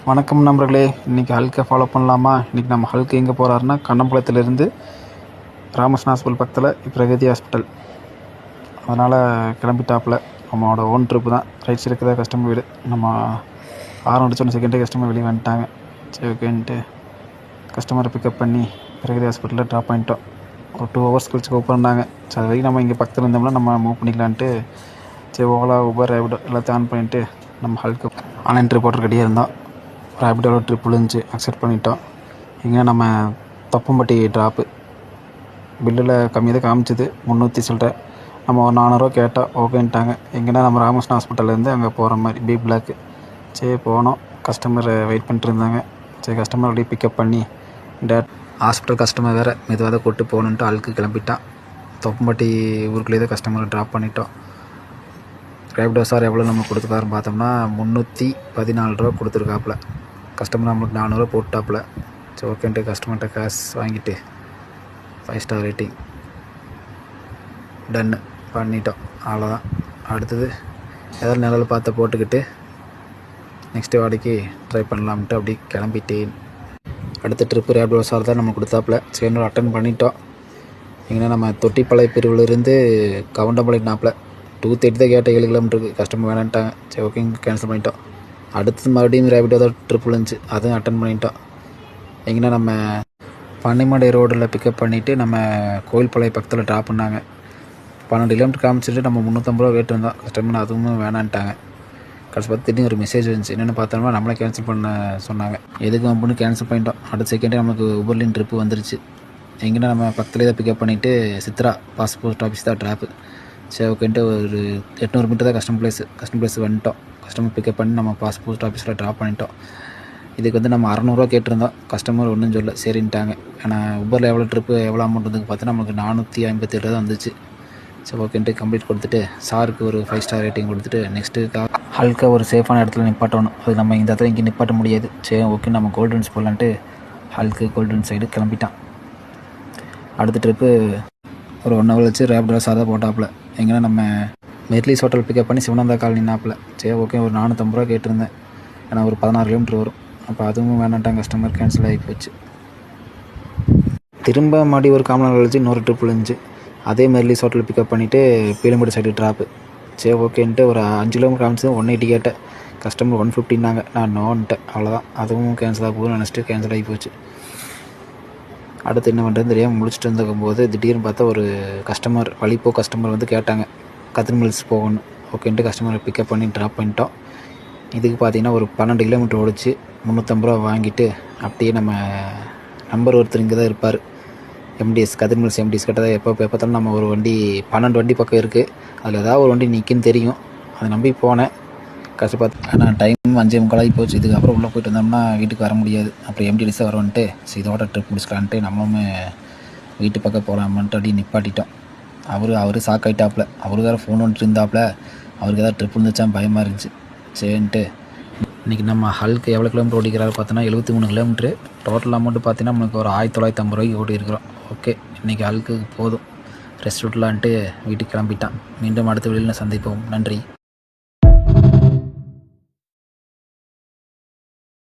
வணக்கம் நண்பர்களே, இன்றைக்கி ஹல்கை ஃபாலோ பண்ணலாமா? இன்றைக்கி நம்ம ஹல்க் எங்கே போகிறாருன்னா, கண்ணம்பாளையத்துலேருந்து ராமகிருஷ்ணா ஹாஸ்பிட்டல் பக்கத்தில் பிரகதி ஹாஸ்பிட்டல். அதனால் கிளம்பிட்டாப்புல. நம்மளோட ஓன் ட்ரிப்பு தான். ரைட் சைடு இருக்கிற கஸ்டமர் வீடு. நம்ம ஆரம் அடிச்சோன்னு செகண்டே கஸ்டமர் வெளியே வந்துட்டாங்க. சரி ஓகேன்ட்டு கஸ்டமரை பிக்கப் பண்ணி பிரகதி ஹாஸ்பிட்டலில் ட்ராப் பண்ணிட்டோம். ஒரு 2 ஹவர்ஸ் கழிச்சு ஓப்பன் பண்ணாங்க. சரி அது வரைக்கும் நம்ம இங்கே பக்கத்தில் இருந்தோம்னா நம்ம மூவ் பண்ணிக்கலான்ட்டு சரி ஓலா ஊபர் ரேபிடோ எல்லாத்தையும் ஆன் பண்ணிவிட்டு நம்ம ஹல்க்கு ஆன்லைன் ட்ரிப் போட்டு ரெடியாக இருந்தோம். ரேபிடோவில் ட்ரிப் விழுந்துச்சு, அக்செப்ட் பண்ணிட்டோம். இங்கே நம்ம தொப்பம்பட்டி ட்ராப்பு பில்லில் கம்மியாக தான் காமிச்சிது, 300 சில்லற. நம்ம ஒரு 400 கேட்டோம், ஓகேன்ட்டாங்க. எங்கன்னா நம்ம ராமகிருஷ்ணா ஹாஸ்பிட்டல்லேருந்து அங்கே போகிற மாதிரி பி பிளாக்கு. சரி போனோம். கஸ்டமர் வெயிட் பண்ணிட்டு இருந்தாங்க. சரி கஸ்டமர் அப்படியே பிக்கப் பண்ணி ஹாஸ்பிட்டல் கஸ்டமர் வேறு மெதுவாக தான் கூப்பிட்டு போகணுன்ட்டு அழுக்கு கிளம்பிட்டான். தொப்பம்பட்டி ஊருக்குள்ளேயே தான் கஸ்டமரை ட்ராப் பண்ணிட்டோம். ரேபிடோ சார் எவ்வளோ நம்ம கொடுத்துருக்காருன்னு பார்த்தோம்னா 314 ரூபா கொடுத்துருக்காப்புல. கஸ்டமர் நம்மளுக்கு 400 போட்டாப்புல. சரி ஓகேன்ட்டு கஸ்டமர்கிட்ட கேஷ் வாங்கிட்டு 5 ஸ்டார் ரேட்டிங் டன்னு பண்ணிட்டோம். அவ்வளோதான். அடுத்தது ஏதாவது நிழல் பார்த்து போட்டுக்கிட்டு நெக்ஸ்ட்டு வாடகைக்கு ட்ரை பண்ணலாம்ட்டு அப்படி கிளம்பிட்டேன். அடுத்த ட்ரிப்பு ரேபிடோ சார் தான் நம்ம கொடுத்தாப்புல. சரி அட்டன் பண்ணிட்டோம். எங்கன்னா நம்ம தொட்டிப்பாளைய பிரிவிலிருந்து கவுண்டம்பாளையம்னாப்புல 230 தான் கேட்ட 7 கிலோமீட்டருக்கு. கஸ்டமர் வேணான்ட்டாங்க. சரி ஓகே கேன்சல் பண்ணிட்டோம். அடுத்தது மறுபடியும் ரேபிடோ தான் ட்ரிப் இருந்துச்சு, அதுவும் அட்டன் பண்ணிட்டோம். எங்கன்னா நம்ம பன்னிமடை ரோடில் பிக்கப் பண்ணிவிட்டு நம்ம கோயில்பாளையம் பக்கத்தில் ட்ராப் பண்ணாங்க. 12 கிலோமீட்டர் காமிச்சிட்டு நம்ம 350 ரூபா ரேட் இருந்தோம். கஸ்டமர் அதுவும் வேணான்ட்டாங்க. கடைசி பார்த்து திடீர்னு ஒரு மெசேஜ் வந்துச்சு, என்னென்னு பார்த்தோம்னா நம்மளே கேன்சல் பண்ண சொன்னாங்க. எதுக்கு அப்படின்னு கேன்சல் பண்ணிட்டோம். அடுத்த செகண்டே நமக்கு உபர்லின் ட்ரிப்பு வந்துருச்சு. எங்கன்னா நம்ம பக்கத்துலேயே தான் பிக்கப் பண்ணிவிட்டு சித்ரா பாஸ்போர்ட் ஆஃபீஸ் தான் ட்ராப்பு. சரி ஓகேன்ட்டு ஒரு 800 மீட்டர் தான் கஸ்டமர் பிளேஸ் வந்துட்டோம். கஸ்டமர் பிக்கப் பண்ணி நம்ம பாஸ்போர்ட் ஆஃபீஸில் ட்ராப் பண்ணிட்டோம். இதுக்கு வந்து நம்ம 600 ரூபா கேட்டிருந்தோம். கஸ்டமர் ஒன்றும் சொல்ல சரின்ட்டாங்க. ஏன்னா உபரில் எவ்வளோ ட்ரிப்பு எவ்வளோ அமௌண்ட் வந்து பார்த்தா நமக்கு 457 தான் வந்துச்சு. சரி ஓகேன்ட்டு கம்ப்ளீட் கொடுத்துட்டு சாருக்கு ஒரு 5 ஸ்டார் ரேட்டிங் கொடுத்துட்டு நெக்ஸ்ட்டு ஹல்கா ஒரு சேஃபான இடத்துல நிப்பாட்டணும். அது நம்ம இந்த இடத்துல இங்கே நிப்பாட்ட முடியாது. சரி ஓகே நம்ம கோல்டன்ஸ் போகலான்ட்டு ஹல்க்கு கோல்டன் சைடு கிளம்பிட்டான். அடுத்த ட்ரிப்பு ஒரு 1 ஹவர் வச்சு ரேபிடோ சார் தான் போட்டாப்புல. எங்கன்னா நம்ம மெர்லிஸ் ஹோட்டல் பிக்கப் பண்ணி சிவனந்தா காலனினாப்புல. சரி ஓகே ஒரு 450 ரூபா கேட்டிருந்தேன். ஏன்னா ஒரு 16 கிலோமீட்டர் வரும். அப்போ அதுவும் வேணாட்டாங்க, கஸ்டமர் கேன்சல் ஆகி போச்சு. திரும்ப மறுபடி ஒரு காமன் கழிச்சு இன்னொரு ட்ரிப் இருந்துச்சு. அதே மெர்லிஸ் ஹோட்டல் பிக்கப் பண்ணிவிட்டு பீலம்படி சைடு ட்ராப்பு. சரி ஓகேன்ட்டு ஒரு 5 கிலோமீட்டர் காமிச்சு 180 கேட்டேன். கஸ்டமர் 150னாங்க. நான் நோன்ட்டேன். அவ்வளோதான். அதுவும் கேன்சல் ஆக போகுதுன்னு நினச்சிட்டு கேன்சல் ஆகி போச்சு. அடுத்து என்ன பண்ணுறது தெரியாமல் முடிச்சுட்டு இருந்துக்கும்போது திடீர்னு பார்த்தா ஒரு கஸ்டமர் கஸ்டமர் வந்து கேட்டாங்க கதிர் மில்ஸ் போகணும். ஓகேன்ட்டு கஸ்டமரை பிக்கப் பண்ணி ட்ராப் பண்ணிட்டோம். இதுக்கு பார்த்தீங்கன்னா ஒரு 12 கிலோமீட்டர் ஓடிச்சு. 350 ரூபா வாங்கிட்டு அப்படியே நம்ம நம்பர் ஒருத்தர் இங்கே தான் இருப்பார், எம்டிஎஸ் கதிர் மில்ஸ் எம்டிஎஸ் கிட்ட தான் எப்போ பார்த்தாலும் நம்ம ஒரு வண்டி 12 வண்டி பக்கம் இருக்குது. அதில் ஏதாவது ஒரு வண்டி நிற்குன்னு தெரியும். அதை நம்பி போனேன். கஷ்டப்பட்டு ஆனால் டைம் 5:45 ஆகி போச்சு. இதுக்கப்புறம் உள்ளே போய்ட்டு வந்தோம்னா வீட்டுக்கு வர முடியாது. அப்புறம் எம்டிஎஸ் தான் வரவன்ட்டு சரி இதோட ட்ரிப் முடிச்சுக்கலான்ட்டு நம்மளும் வீட்டு பக்கம் போகலாமான்ட்டு அப்படியே நிப்பாட்டிட்டோம். அவர் சாக்காயிட்டாப்புல. அவரு வேறு ஃபோன் வந்துட்டு இருந்தாப்புல. அவருக்கு ஏதாவது ட்ரிப் இருந்துச்சா பயமாக இருந்துச்சு. சரின்ட்டு இன்றைக்கி நம்ம ஹல்க்கு எவ்வளோ கிலோமீட்டர் ஓடிக்கிறாரு பார்த்தோன்னா 73 கிலோமீட்ரு. டோட்டல் அமௌண்ட்டு பார்த்தீங்கன்னா நம்மளுக்கு ஒரு 1950 ரூபாய்க்கு ஓடி இருக்கிறோம். ஓகே இன்றைக்கி ஹல்க்கு போதும், ரெஸ்ட் விடலான்ட்டு வீட்டுக்கு கிளம்பிட்டான். மீண்டும் அடுத்த வெளியில் சந்திப்போம். நன்றி.